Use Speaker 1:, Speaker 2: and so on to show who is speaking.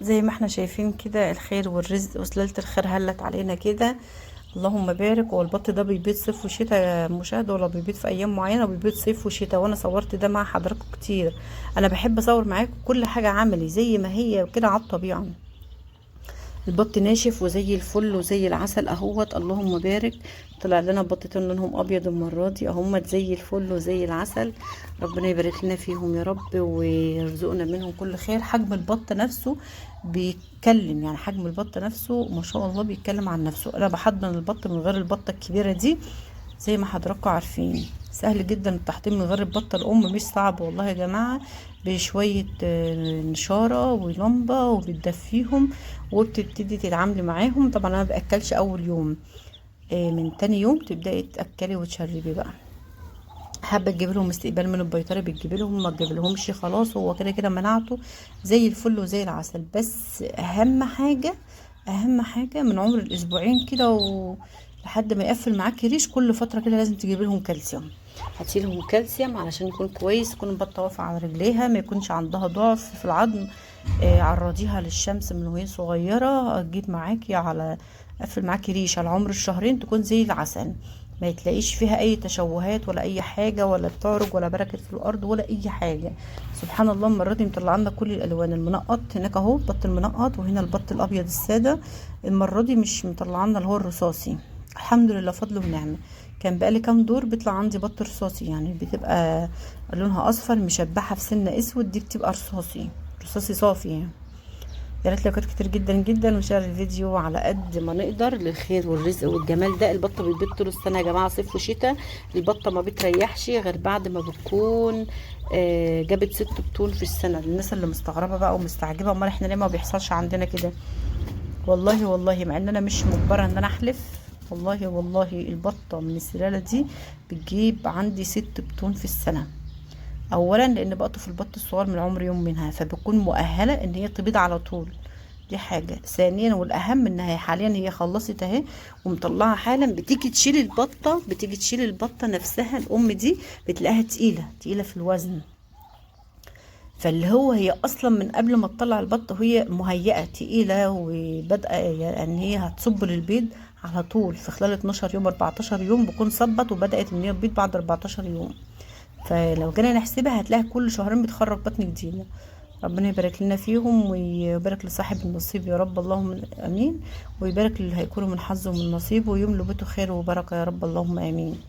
Speaker 1: زي ما احنا شايفين كده الخير والرزق وسلالة الخير هلت علينا كده. اللهم بارك. هو البط ده بيبيض صيف وشتاء يا مشاهد، ولا بيبيض في ايام معينه؟ بيبيض صيف وشتاء، وانا صورت ده مع حضراتكم كتير. انا بحب اصور معاكم كل حاجه عملي زي ما هي كده على الطبيعه. البط ناشف وزي الفل وزي العسل اهوت، اللهم بارك. طلع لنا بطتين لونهم ابيض المره دي اهمت زي الفل وزي العسل. ربنا يبارك لنا فيهم يا رب ويرزقنا منهم كل خير. حجم البط نفسه بيتكلم، يعني حجم البط نفسه ما شاء الله بيتكلم عن نفسه. انا بحضن البط من غير البطه الكبيره دي، زي ما حضراتكم عارفين. سهل جدا التحضير من غير البطه الام، مش صعب والله يا جماعه. بشويه نشاره ولمبه وبتدفيهم وبتبتدي تتعاملي معاهم. طبعا انا ما باكلش اول يوم، من تاني يوم تبداي تاكلي وتشربي بقى. حابه تجيب لهم استقبال من البيطري بتجيبي لهم، ما تجيبلهمش خلاص هو كده كده مناعته زي الفل وزي العسل. بس اهم حاجه، اهم حاجه من عمر الاسبوعين كده لحد ما يقفل معاكي ريش، كل فتره كده لازم تجيبي لهم كالسيوم. هاتيلهم كالسيوم علشان يكون كويس، تكون البطه واقفه على رجليها، ما يكونش عندها ضعف في العظم. عرضيها للشمس من وهي صغيره، تجيب معاكي على قفل معاكي ريش على عمر الشهرين تكون زي العسل. ما يتلاقيش فيها اي تشوهات ولا اي حاجه، ولا بتعرج ولا بركت في الارض ولا اي حاجه. سبحان الله، المره دي مطلع لنا كل الالوان. المنقط هناك اهو البط المنقط، وهنا البط الابيض الساده. المره دي مش مطلع لنا اللي هو الرصاصي. الحمد لله، فضل ونعمه. كان بقالي كام دور بيطلع عندي بط رصاصي، يعني بتبقى لونها اصفر مشبحه في سنه اسود، دي بتبقى رصاصي، رصاصي صافي يعني. يا ريت لايكات كتير جدا جدا، وشير الفيديو على قد ما نقدر للخير والرزق والجمال ده. البطه بتبيض طول السنه يا جماعه، صيف وشتاء. البطه ما بتريحش غير بعد ما بتكون جابت 6 بطون في السنه. الناس اللي مستغربه بقى ومستعجبه امال احنا ليه ما بيحصلش عندنا كده؟ والله والله مع ان انا مش مجبره ان انا احلف، والله والله البطه من السلاله دي بتجيب عندي 6 بطون في السنه. اولا لان بقطف البط الصغير من عمر يوم منها، فبتكون مؤهله ان هي تبيض على طول. دي حاجه. ثانيا والاهم انها حاليا هي خلصت اهي ومطلعه حالا. بتيجي تشيل البطه، بتيجي تشيل البطه نفسها الام دي بتلاقيها تقيله تقيله في الوزن. فاللي هو هي اصلا من قبل ما تطلع البطه وهي مهيئه تقيله وبادئه، يعني هي هتصب للبيض على طول في خلال 12 يوم 14 يوم بكون صبت وبدات ان هي تبيض بعد 14 يوم. فلو جينا نحسبها هتلاقي كل شهرين بتخرج بطن جديدة. ربنا يبارك لنا فيهم ويبارك لصاحب النصيب يا رب، اللهم امين. ويبارك للي هيكونوا من حظه ومن نصيبه، ويملوا بيته خير وبركة يا رب، اللهم امين.